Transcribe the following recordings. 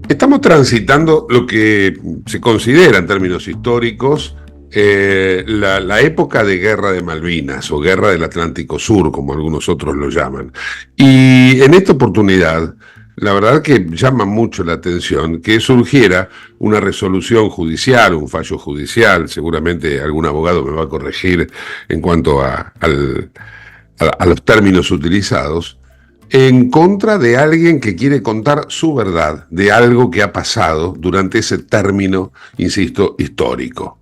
Estamos transitando lo que se considera en términos históricos la época de Guerra de Malvinas o Guerra del Atlántico Sur, como algunos otros lo llaman. Y en esta oportunidad, la verdad que llama mucho la atención que surgiera una resolución judicial, un fallo judicial, seguramente algún abogado me va a corregir en cuanto a los términos utilizados, en contra de alguien que quiere contar su verdad de algo que ha pasado durante ese término, insisto, histórico.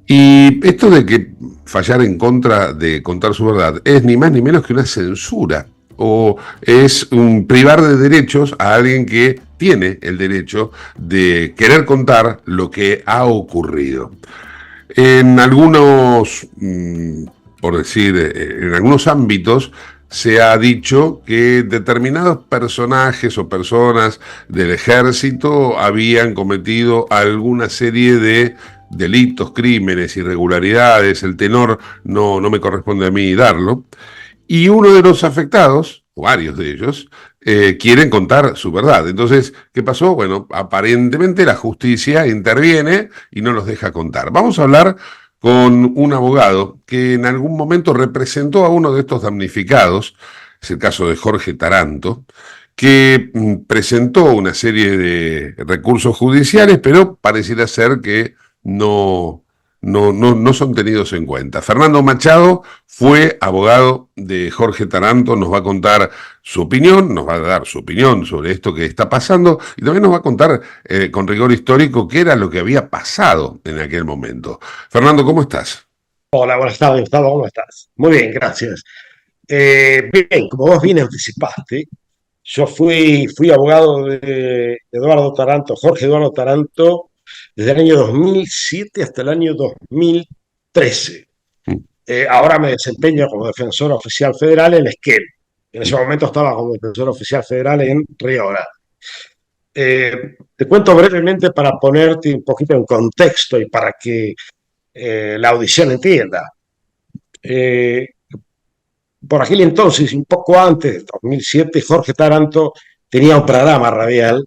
Y esto de que fallar en contra de contar su verdad es ni más ni menos que una censura o es un privar de derechos a alguien que tiene el derecho de querer contar lo que ha ocurrido. En algunos, por decir, en algunos ámbitos se ha dicho que determinados personajes o personas del ejército habían cometido alguna serie de delitos, crímenes, irregularidades. El tenor no me corresponde a mí darlo. Y uno de los afectados, o varios de ellos, quieren contar su verdad. Entonces, ¿qué pasó? Bueno, aparentemente la justicia interviene y no los deja contar. Vamos a hablar con un abogado que en algún momento representó a uno de estos damnificados, es el caso de Jorge Taranto, que presentó una serie de recursos judiciales, pero pareciera ser que no son tenidos en cuenta. Fernando Machado fue abogado de Jorge Taranto, nos va a contar su opinión, nos va a dar su opinión sobre esto que está pasando y también nos va a contar con rigor histórico qué era lo que había pasado en aquel momento. Fernando, ¿cómo estás? Hola, buenas tardes, Gustavo, ¿cómo estás? Muy bien, gracias. Bien, como vos bien anticipaste, yo fui abogado de Eduardo Taranto, Jorge Eduardo Taranto, desde el año 2007 hasta el año 2013. Mm. Ahora me desempeño como defensor oficial federal en Esquel. En ese momento estaba como defensor oficial federal en Río Grande. Te cuento brevemente para ponerte un poquito en contexto y para que la audición entienda. Eh, por aquel entonces, un poco antes, de 2007, Jorge Taranto tenía un programa radial,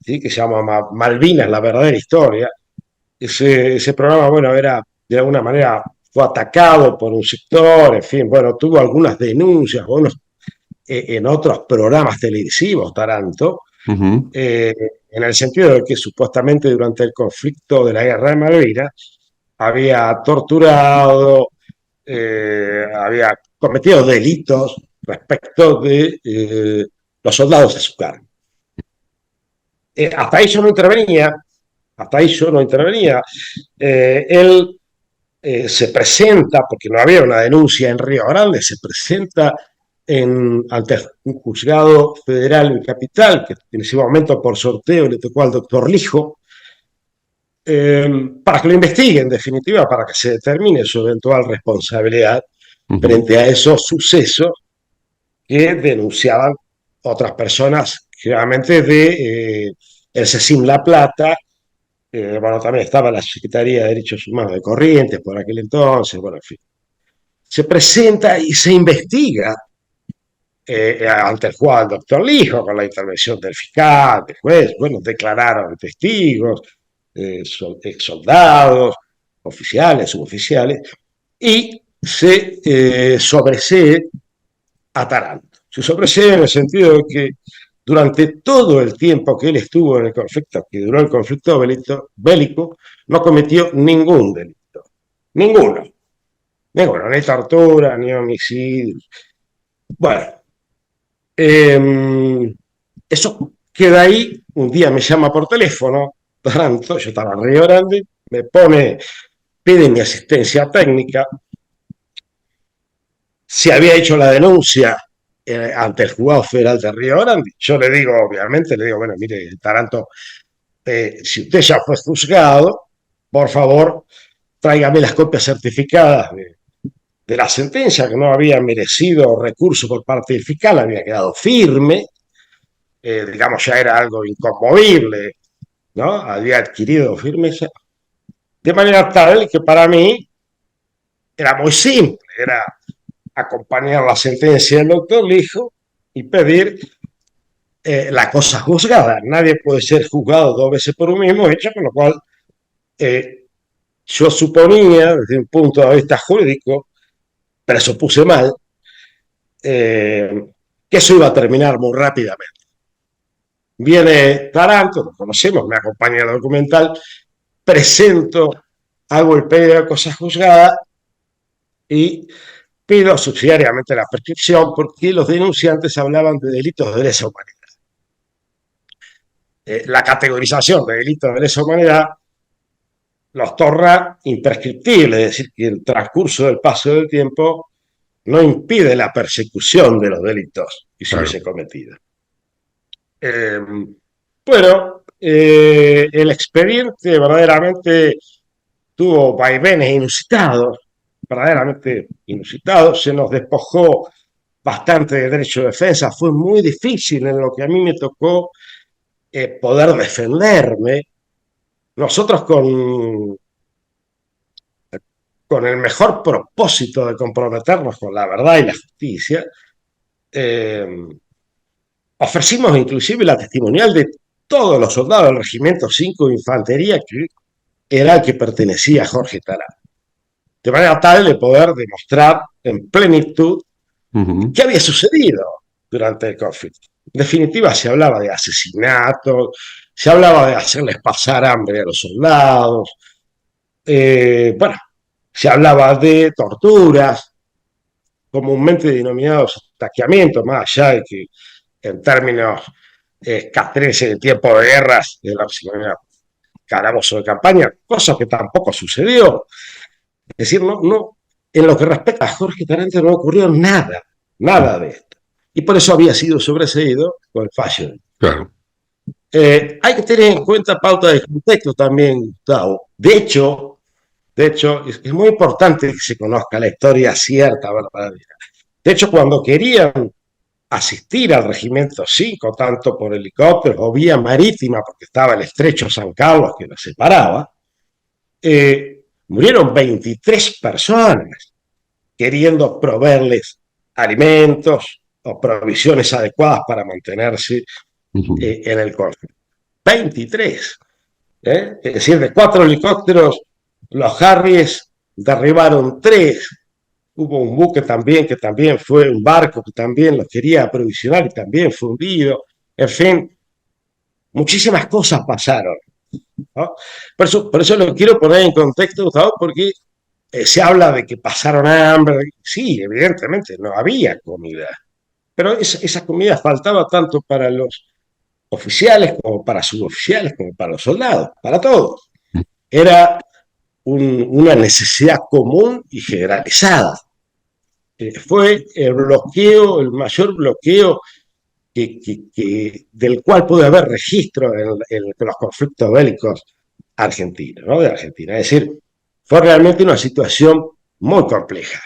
¿sí?, que se llama Malvinas, la verdadera historia. Ese programa, bueno, era de alguna manera, fue atacado por un sector, en fin, bueno, tuvo algunas denuncias, bueno, en otros programas televisivos, Taranto, Ujú. eh, en el sentido de que supuestamente durante el conflicto de la guerra de Malvinas había torturado, había cometido delitos respecto de los soldados de su cargo. Hasta ahí yo no intervenía, hasta ahí yo no intervenía. Él se presenta, porque no había una denuncia en Río Grande, se presenta ante un juzgado federal en Capital, que en ese momento por sorteo le tocó al doctor Lijo, para que lo investigue, en definitiva, para que se determine su eventual responsabilidad Ujú. frente a esos sucesos que denunciaban otras personas, generalmente de el CECIM La Plata. Bueno, también estaba la Secretaría de Derechos Humanos de Corrientes por aquel entonces, bueno, en fin. Se presenta y se investiga ante el juez del doctor Lijo, con la intervención del fiscal, del juez, bueno, declararon testigos, ex soldados, oficiales, suboficiales, y se sobresee a Taranto. Se sobresee en el sentido de que durante todo el tiempo que él estuvo en el conflicto, que duró el conflicto bélico, no cometió ningún delito. Ninguno. Ninguno, ni tortura, ni homicidio. Bueno, eso queda ahí. Un día me llama por teléfono, Taranto, yo estaba en Río Grande, pide mi asistencia técnica. Se había hecho la denuncia ante el juzgado federal de Río Grande. Yo le digo, obviamente, le digo, bueno, mire, Taranto, si usted ya fue juzgado, por favor, tráigame las copias certificadas de la sentencia, que no había merecido recurso por parte del fiscal, había quedado firme, digamos, ya era algo inconmovible, ¿no? Había adquirido firmeza, de manera tal que para mí era muy simple, era acompañar la sentencia del doctor Lijo y pedir la cosa juzgada. Nadie puede ser juzgado dos veces por un mismo hecho, con lo cual eh, yo suponía, desde un punto de vista jurídico, presupuse mal, que eso iba a terminar muy rápidamente. Viene Taranto, lo conocemos, me acompaña el documental, presento, hago el pedido de cosa juzgada y pido subsidiariamente la prescripción porque los denunciantes hablaban de delitos de lesa humanidad. La categorización de delitos de lesa humanidad los torna imprescriptibles, es decir, que el transcurso del paso del tiempo no impide la persecución de los delitos que se Claro. hubiese cometido. Eh, bueno, el expediente verdaderamente tuvo vaivenes inusitados, verdaderamente inusitados, se nos despojó bastante de derecho de defensa, fue muy difícil en lo que a mí me tocó poder defenderme. Nosotros con el mejor propósito de comprometernos con la verdad y la justicia, eh, ofrecimos inclusive la testimonial de todos los soldados del Regimiento 5 de Infantería, que era el que pertenecía a Jorge Tará, de manera tal de poder demostrar en plenitud Ujú. qué había sucedido durante el conflicto. En definitiva, se hablaba de asesinatos, se hablaba de hacerles pasar hambre a los soldados, bueno, se hablaba de torturas, comúnmente denominados taqueamientos, más allá de que en términos castrenses de tiempo de guerras, de la calabozo de campaña, cosa que tampoco sucedió. Es decir, en lo que respecta a Jorge Tarante no ocurrió nada, nada de esto. Y por eso había sido sobreseído con el fallo. Claro. Hay que tener en cuenta pauta de contexto también, Gustavo. De hecho es muy importante que se conozca la historia cierta, verdadera. De hecho, cuando querían asistir al Regimiento 5, tanto por helicóptero o vía marítima, porque estaba el estrecho San Carlos que los separaba, murieron 23 personas queriendo proveerles alimentos o provisiones adecuadas para mantenerse Ujú. en el conflicto. 23. Es decir, de 4 helicópteros, los Harriers derribaron 3. Hubo un buque también que también fue un barco que también los quería aprovisionar y también fue hundido. En fin, muchísimas cosas pasaron, ¿no? Por eso lo quiero poner en contexto, Gustavo, porque se habla de que pasaron hambre. Sí, evidentemente no había comida, pero esa comida faltaba tanto para los oficiales como para suboficiales, como para los soldados, para todos. Era una necesidad común y generalizada. Fue el bloqueo, el mayor bloqueo del cual puede haber registro en los conflictos bélicos argentinos, ¿no? De Argentina. Es decir, fue realmente una situación muy compleja.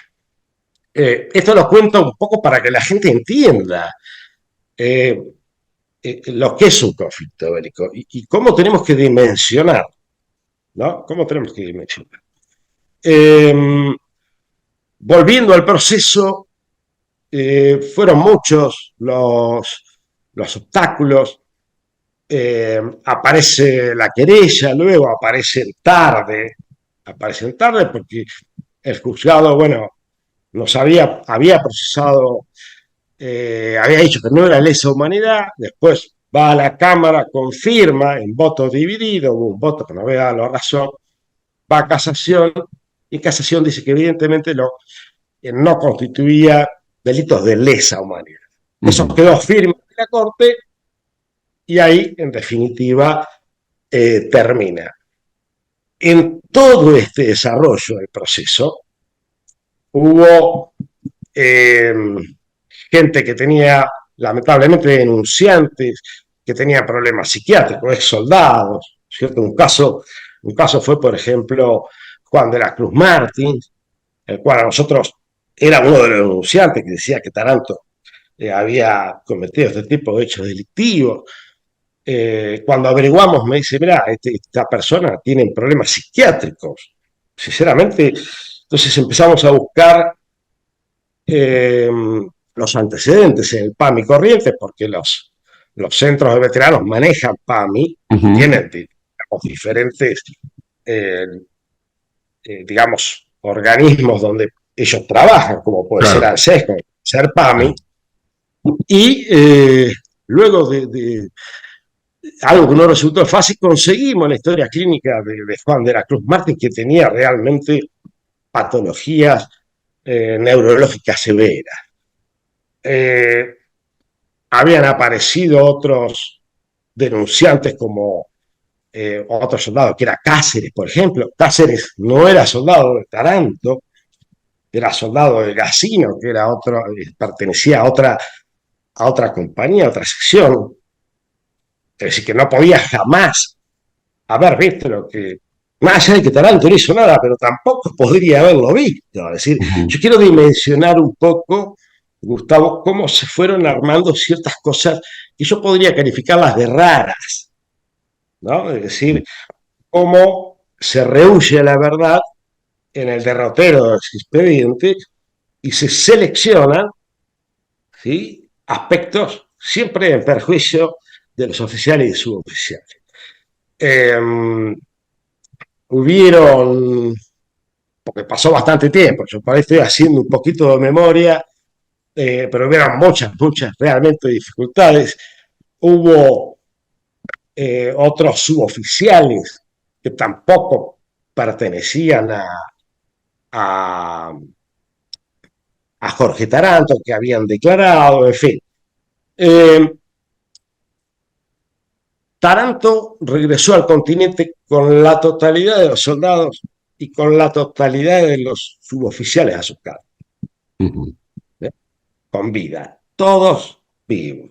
Esto lo cuento un poco para que la gente entienda eh, lo que es un conflicto bélico y cómo tenemos que dimensionar, ¿no? ¿Cómo tenemos que dimensionar? Eh, Volviendo al proceso, fueron muchos los obstáculos. Aparece la querella, luego aparecen tarde porque el juzgado, bueno, había procesado, había dicho que no era lesa humanidad, después va a la Cámara, confirma en voto dividido, hubo un voto que no había dado la razón, va a casación, y casación dice que evidentemente no constituía delitos de lesa humanidad. Eso Ujú. quedó firme en la Corte y ahí, en definitiva, termina. En todo este desarrollo del proceso, hubo eh, gente que tenía, lamentablemente, denunciantes que tenían problemas psiquiátricos, ex soldados, ¿cierto? Un caso fue, por ejemplo, Juan de la Cruz Martins, el cual a nosotros era uno de los denunciantes que decía que Taranto había cometido este tipo de hechos delictivos. Cuando averiguamos me dice, mira, esta persona tiene problemas psiquiátricos. Sinceramente, entonces empezamos a buscar eh, los antecedentes en el PAMI corriente, porque los centros de veteranos manejan PAMI y Ujú. tienen, digamos, diferentes, eh, digamos, organismos donde ellos trabajan, como puede ser Claro, ANSES, como puede ser claro. PAMI, y luego de algo que no resultó fácil, conseguimos la historia clínica de Juan de la Cruz Martín, que tenía realmente patologías neurológicas severas. Eh, Habían aparecido otros denunciantes como otro soldado, que era Cáceres, por ejemplo. Cáceres no era soldado de Taranto, era soldado de Gacino, que era otro, pertenecía a otra compañía, a otra sección. Es decir, que no podía jamás haber visto lo que, más allá de que Taranto no hizo nada, pero tampoco podría haberlo visto. Es decir, Ujú, yo quiero dimensionar un poco, Gustavo, cómo se fueron armando ciertas cosas que yo podría calificarlas de raras, ¿no? Es decir, cómo se rehúye la verdad en el derrotero de los expedientes y se seleccionan, ¿sí?, aspectos siempre en perjuicio de los oficiales y suboficiales. Eh, Hubieron, porque pasó bastante tiempo, yo por ahí estoy haciendo un poquito de memoria, pero hubieron muchas realmente dificultades. Hubo otros suboficiales que tampoco pertenecían a, a Jorge Taranto, que habían declarado, en fin. Eh, Taranto regresó al continente con la totalidad de los soldados y con la totalidad de los suboficiales a sus cargos, ujú. ¿eh? Con vida, todos vivos.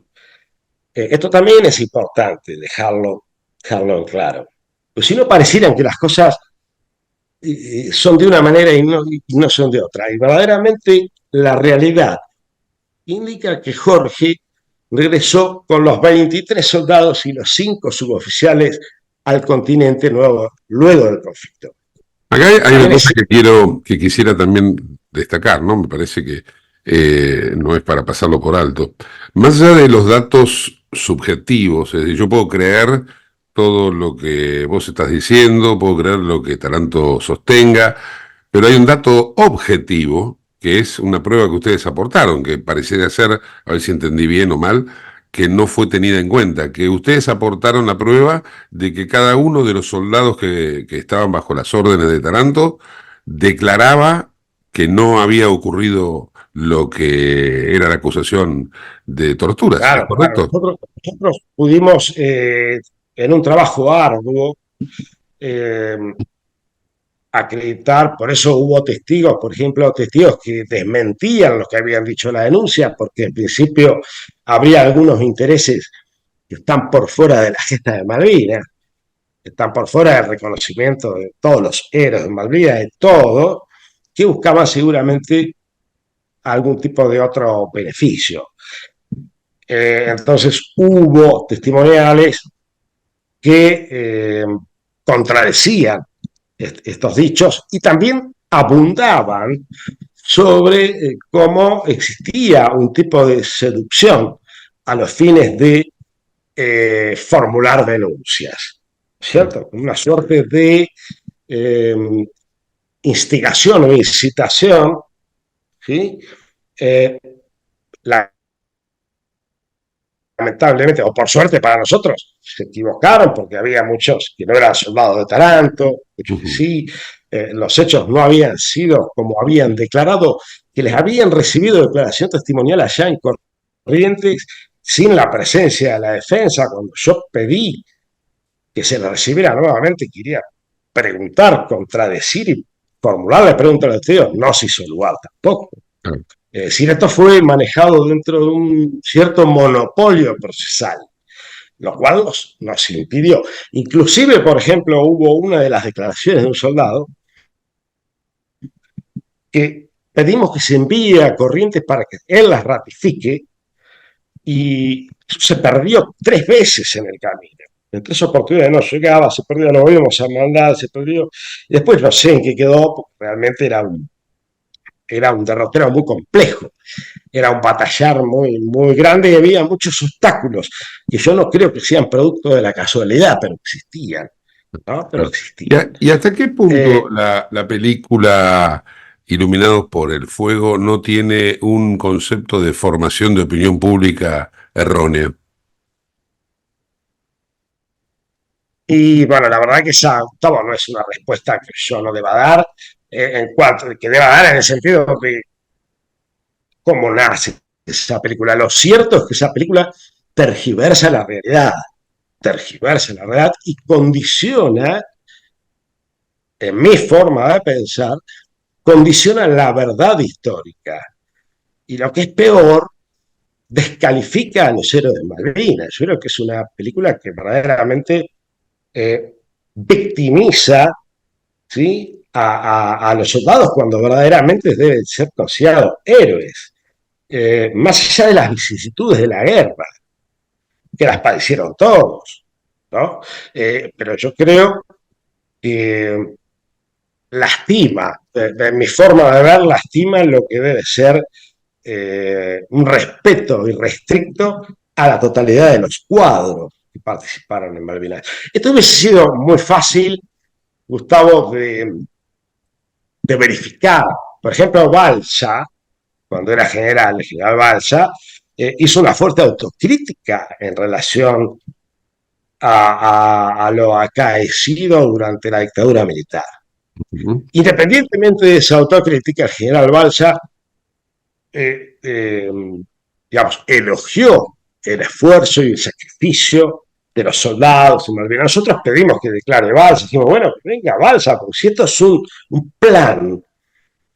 Esto también es importante dejarlo en claro. Pues si no parecieran que las cosas son de una manera y no son de otra. Y verdaderamente la realidad indica que Jorge regresó con los 23 soldados y los 5 suboficiales al continente nuevo, luego del conflicto. Acá hay una También cosa es, que quisiera también destacar, ¿no? Me parece que no es para pasarlo por alto. Más allá de los datos subjetivos, es decir, yo puedo creer todo lo que vos estás diciendo, puedo creer lo que Taranto sostenga, pero hay un dato objetivo, que es una prueba que ustedes aportaron, que pareciera ser, a ver si entendí bien o mal, que no fue tenida en cuenta, que ustedes aportaron la prueba de que cada uno de los soldados que estaban bajo las órdenes de Taranto declaraba que no había ocurrido lo que era la acusación de torturas, ¿es claro, claro. correcto? Nosotros pudimos, en un trabajo arduo, eh, acreditar, por eso hubo testigos, por ejemplo, testigos que desmentían lo que habían dicho en la denuncia, porque en principio habría algunos intereses que están por fuera de la gesta de Malvinas, que están por fuera del reconocimiento de todos los héroes de Malvinas, de todo, que buscaban seguramente algún tipo de otro beneficio. Entonces hubo testimoniales que contradecían estos dichos y también abundaban sobre cómo existía un tipo de seducción a los fines de formular denuncias, ¿cierto? Una suerte de eh, instigación o incitación, ¿sí? Eh, Lamentablemente, o por suerte para nosotros, se equivocaron porque había muchos que no eran soldados de Taranto, muchos que Ujú. sí, los hechos no habían sido como habían declarado, que les habían recibido declaración testimonial allá en Corrientes sin la presencia de la defensa. Cuando yo pedí que se la recibiera nuevamente, quería preguntar, contradecir y formular la pregunta a los testigos, no se hizo lugar tampoco. Claro. Es decir, esto fue manejado dentro de un cierto monopolio procesal, lo cual nos impidió. Inclusive, por ejemplo, hubo una de las declaraciones de un soldado que pedimos que se envíe a Corrientes para que él las ratifique y se perdió 3 veces en el camino. En 3 oportunidades no llegaba, se perdió, lo volvimos a mandar, se perdió. Y después no sé en qué quedó, porque realmente era era un derrotero muy complejo, era un batallar muy, muy grande y había muchos obstáculos que yo no creo que sean producto de la casualidad, pero existían, ¿no? Pero Claro. existían. Y hasta qué Eh, punto la película Iluminados por el Fuego no tiene un concepto de formación de opinión pública erróneo? y bueno, la verdad que esa, Gustavo, no es una respuesta que yo no deba dar, en cuanto que deba dar en el sentido de cómo nace esa película. Lo cierto es que esa película tergiversa la realidad y condiciona, en mi forma de pensar, condiciona la verdad histórica. Y lo que es peor, descalifica a los héroes de Malvinas. Yo creo que es una película que verdaderamente victimiza, ¿sí? A los soldados cuando verdaderamente deben ser considerados héroes, más allá de las vicisitudes de la guerra, que las padecieron todos, ¿no? Pero yo creo que lastima, de mi forma de ver, lastima lo que debe ser un respeto irrestricto a la totalidad de los cuadros que participaron en Malvinas. Esto hubiese sido muy fácil, Gustavo, de verificar. Por ejemplo, Balsa, cuando era general, el general Balsa, hizo una fuerte autocrítica en relación a lo acaecido durante la dictadura militar. Ujú. Independientemente de esa autocrítica, el general Balsa, eh, eh, digamos, elogió el esfuerzo y el sacrificio de los soldados en Malvinas. Nosotros pedimos que declare Balsa, dijimos, bueno, que venga Balsa, porque si esto es un plan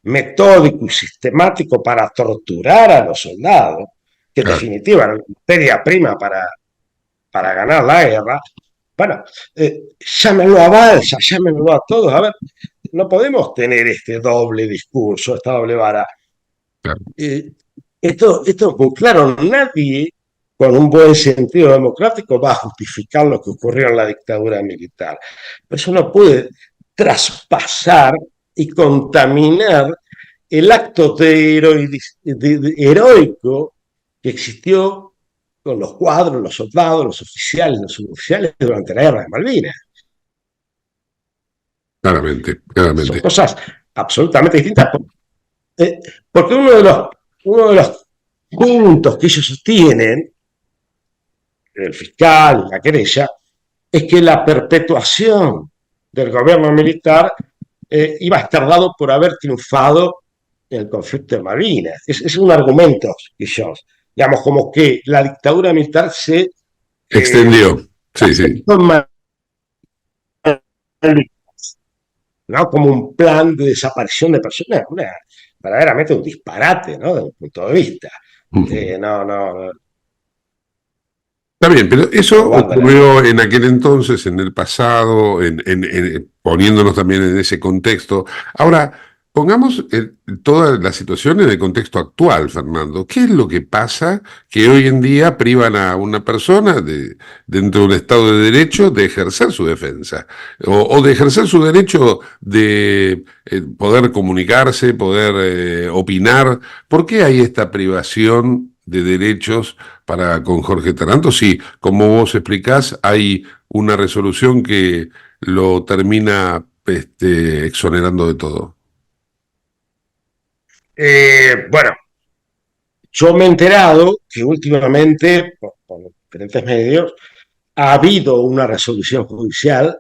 metódico y sistemático para torturar a los soldados, que en Claro, definitiva era la materia prima para ganar la guerra, bueno, llámenlo a Balsa, llámenlo a todos, a ver, no podemos tener este doble discurso, esta doble vara. claro. Eh, esto es muy claro, nadie con un buen sentido democrático va a justificar lo que ocurrió en la dictadura militar. Pero eso no puede traspasar y contaminar el acto heroico que existió con los cuadros, los soldados, los oficiales, los suboficiales durante la guerra de Malvinas. Claramente, Son claramente. cosas absolutamente distintas. Eh, porque uno de los puntos que ellos sostienen, el fiscal y la querella, es que la perpetuación del gobierno militar iba a estar dado por haber triunfado en el conflicto de Malvinas. Es un argumento que ellos, digamos, como que la dictadura militar se Extendió. Sí, sí. aceptó en Malvinas, ¿no? Como un plan de desaparición de personas, verdaderamente un disparate, ¿no? Desde un punto de vista. Ujú. No, no, Está bien, pero eso guarda la... ocurrió en aquel entonces, en el pasado, poniéndonos también en ese contexto. Ahora, pongamos toda la situación en el contexto actual, Fernando. ¿Qué es lo que pasa que hoy en día privan a una persona dentro de un Estado de Derecho de ejercer su defensa o de ejercer su derecho de poder comunicarse, poder opinar? ¿Por qué hay esta privación de derechos para con Jorge Taranto? Sí, como vos explicás, hay una resolución que lo termina exonerando de todo. Bueno, yo me he enterado que últimamente, por diferentes medios, ha habido una resolución judicial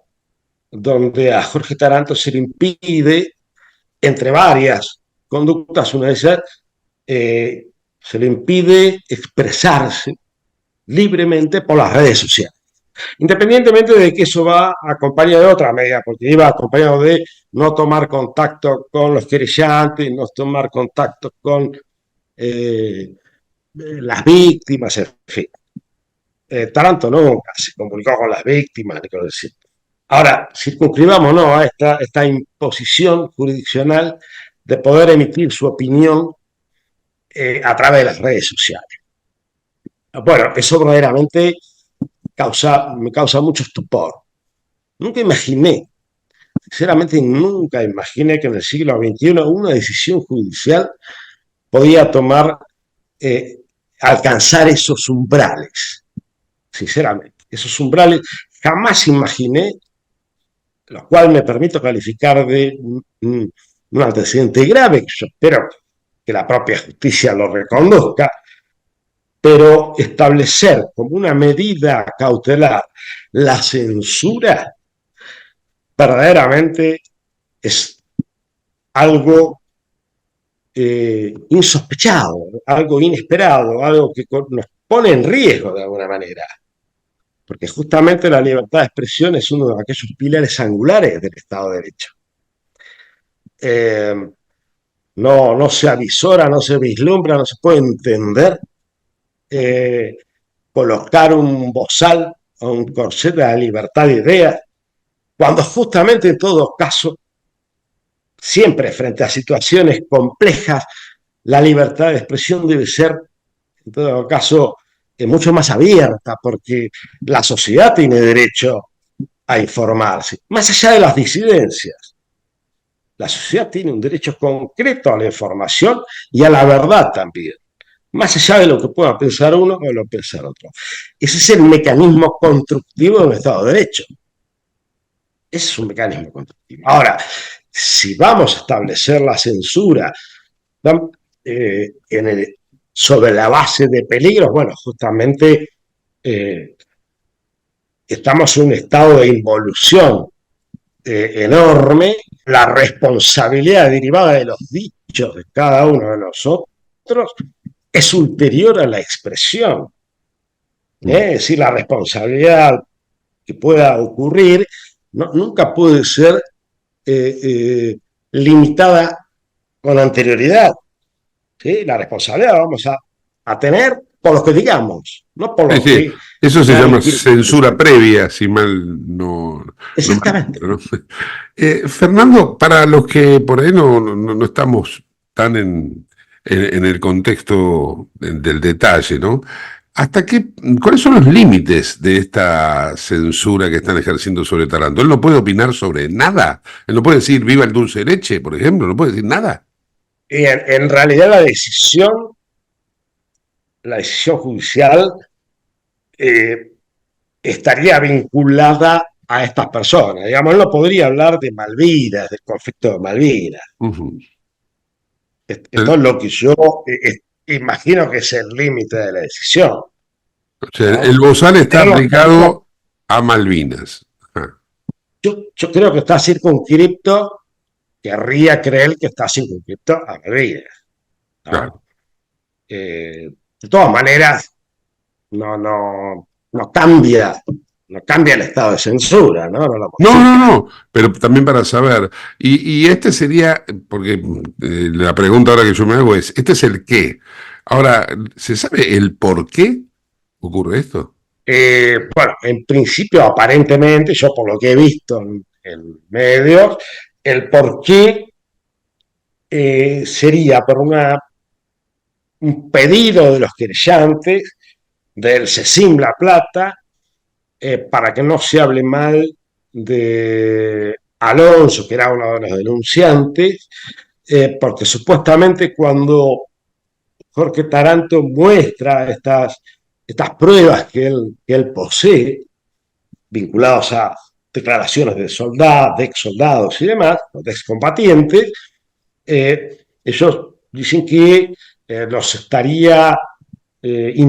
donde a Jorge Taranto se le impide, entre varias conductas, una de esas, se le impide expresarse libremente por las redes sociales. Independientemente de que eso va acompañado de otra medida, porque iba acompañado de no tomar contacto con los querellantes, no tomar contacto con las víctimas, en fin. Taranto nunca se comunicó con las víctimas ni con el sitio. Ahora, circunscribamos no a esta imposición jurisdiccional de poder emitir su opinión a través de las redes sociales. Bueno, eso verdaderamente me causa mucho estupor. Nunca imaginé Sinceramente nunca imaginé que en el siglo XXI una decisión judicial podía tomar, eh, alcanzar esos umbrales. Sinceramente, esos umbrales jamás imaginé, lo cual me permito calificar de un antecedente grave, que yo espero que la propia justicia lo reconozca, pero establecer como una medida cautelar la censura verdaderamente es algo insospechado, algo inesperado, algo que nos pone en riesgo de alguna manera, porque justamente la libertad de expresión es uno de aquellos pilares angulares del Estado de Derecho. Eh, no se avisora, no se vislumbra, no se puede entender eh, colocar un bozal o un corset de la libertad de ideas, cuando justamente en todo caso, siempre frente a situaciones complejas, la libertad de expresión debe ser, en todo caso, mucho más abierta, porque la sociedad tiene derecho a informarse, más allá de las disidencias. La sociedad tiene un derecho concreto a la información y a la verdad también, más allá de lo que pueda pensar uno o lo pensar otro. Ese es el mecanismo constructivo de un Estado de Derecho. Ese es un mecanismo constructivo. Ahora, si vamos a establecer la censura sobre la base de peligros, bueno, justamente estamos en un estado de involución enorme, la responsabilidad derivada de los dichos de cada uno de nosotros es ulterior a la expresión. Es decir, la responsabilidad que pueda ocurrir nunca puede ser limitada con anterioridad. ¿Sí? La responsabilidad la vamos a tener por lo que digamos, no por Sí, lo sí. que Eso se nadie llama quiere. censura previa, si mal no me Exactamente. acuerdo, ¿no? Fernando, para los que por ahí no estamos tan en el contexto del detalle, ¿no? ¿Cuáles son los límites de esta censura que están ejerciendo sobre Taranto? Él no puede opinar sobre nada. Él no puede decir viva el dulce de leche, por ejemplo, no puede decir nada. En realidad la decisión judicial eh, estaría vinculada a estas personas. Digamos, él no podría hablar de Malvinas, del conflicto de Malvinas. Ujú. Esto es lo que yo imagino que es el límite de la decisión, O sea, el ¿no? bozal está Él no estaría, aplicado a Malvinas. Ajá, yo creo que está circunscripto, querría creer que está circunscripto a Malvinas, ¿no? claro. De todas maneras, no cambia, no cambia el estado de censura, ¿no? No lo No, no, modifica. no, pero también para saber. Y este sería, porque la pregunta ahora que yo me hago es, ¿este es el qué? Ahora, ¿se sabe el por qué ocurre esto? Bueno, en principio, aparentemente, yo por lo que he visto en medios, el por qué sería por un pedido de los querellantes del CECIM La Plata para que no se hable mal de Alonso, que era uno de los denunciantes, porque supuestamente cuando Jorge Taranto muestra estas pruebas que él posee, vinculados a declaraciones de soldados, de ex soldados y demás, de excombatientes, ellos dicen que los estaría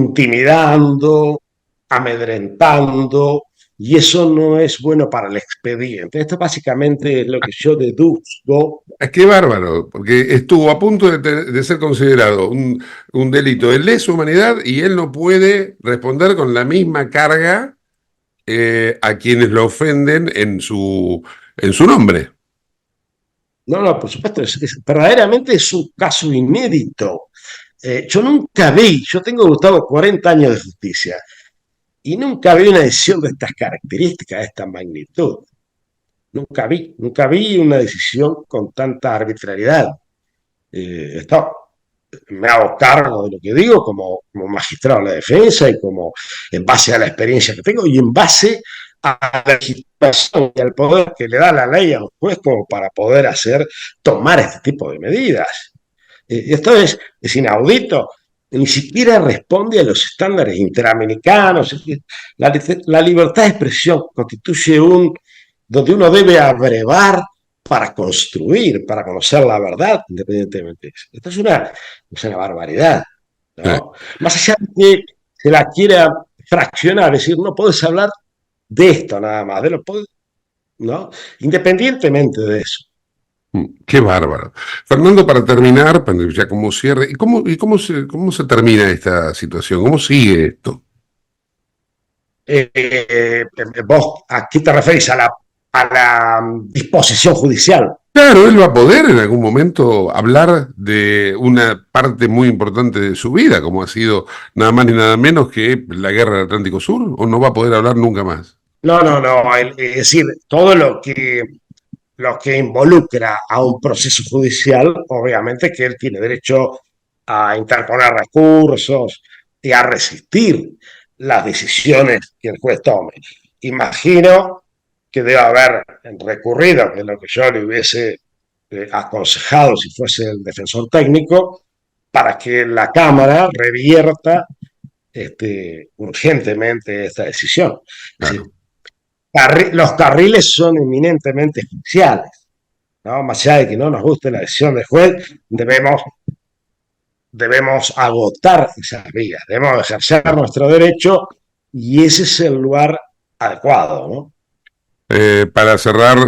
intimidando, amedrentando, y eso no es bueno para el expediente. Esto básicamente es lo que yo deduzco. Qué bárbaro, porque estuvo a punto de ser considerado un delito de lesa humanidad y él no puede responder con la misma carga a quienes lo ofenden en su nombre. No, por supuesto, verdaderamente es un caso inédito. Yo nunca vi, yo tengo, Gustavo, 40 años de justicia y nunca vi una decisión de estas características, de esta magnitud. Nunca vi una decisión con tanta arbitrariedad. Esto me hago cargo de lo que digo como magistrado de la defensa y como en base a la experiencia que tengo y en base a la legitimación y al poder que le da la ley a un juez como para poder tomar este tipo de medidas. Esto es inaudito, ni siquiera responde a los estándares interamericanos. La libertad de expresión constituye donde uno debe abrevar para construir, para conocer la verdad, independientemente de eso. Esto es una barbaridad, Eh, ¿no? Más allá de que se la quiera fraccionar, es decir, no puedes hablar de esto nada más, ¿no? Independientemente de eso. Qué bárbaro. Fernando, para terminar, ya como cierre, ¿cómo se termina esta situación? ¿Cómo sigue esto? Vos aquí te referís a la disposición judicial. Claro, él va a poder en algún momento hablar de una parte muy importante de su vida, como ha sido nada más ni nada menos que la guerra del Atlántico Sur, o no va a poder hablar nunca más. No, no, no. Es decir, todo lo que involucra a un proceso judicial, obviamente que él tiene derecho a interponer recursos y a resistir las decisiones que el juez tome. Imagino que debe haber recurrido, que es lo que yo le hubiese aconsejado si fuese el defensor técnico, para que la Cámara revierta urgentemente esta decisión. Es decir, Claro. los carriles son eminentemente judiciales, ¿no? Más allá de que no nos guste la decisión del juez, debemos agotar esas vías, debemos ejercer nuestro derecho y ese es el lugar adecuado, ¿no? Para cerrar,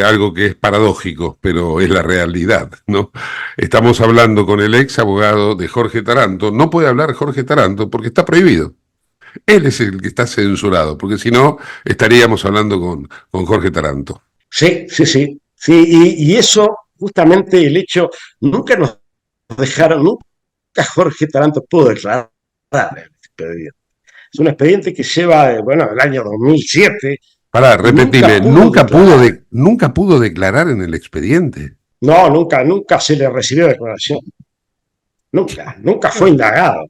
algo que es paradójico, pero es la realidad, ¿no? Estamos hablando con el ex abogado de Jorge Taranto. No puede hablar Jorge Taranto porque está prohibido. Él es el que está censurado, porque si no, estaríamos hablando con Jorge Taranto. Sí, sí, sí. Sí, y eso, justamente el hecho, nunca nos dejaron, nunca Jorge Taranto pudo declarar el expediente. Es un expediente que lleva, bueno, el año 2007 Para y nunca repetime, pudo declarar. nunca pudo declarar en el expediente. No, nunca, nunca se le recibió declaración. Nunca, nunca Qué, fue indagado.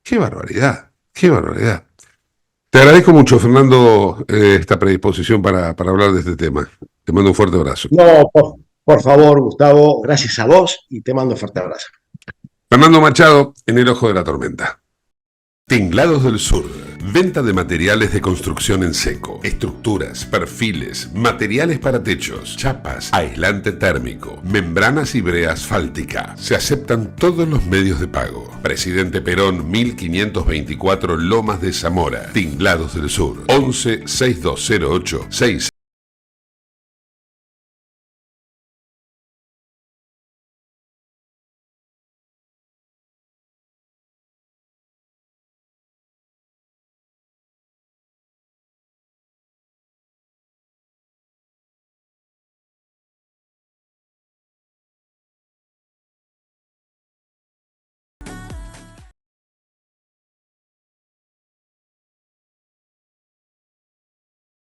qué barbaridad, qué barbaridad. Te agradezco mucho, Fernando, esta predisposición para hablar de este tema. Te mando un fuerte abrazo. No, por favor, Gustavo, gracias a vos y te mando un fuerte abrazo. Fernando Machado, en el ojo de la tormenta. Tinglados del Sur. Venta de materiales de construcción en seco, estructuras, perfiles, materiales para techos, chapas, aislante térmico, membranas y brea asfáltica. Se aceptan todos los medios de pago. Presidente Perón 1524 Lomas de Zamora. Tinglados del Sur. 11 6208 66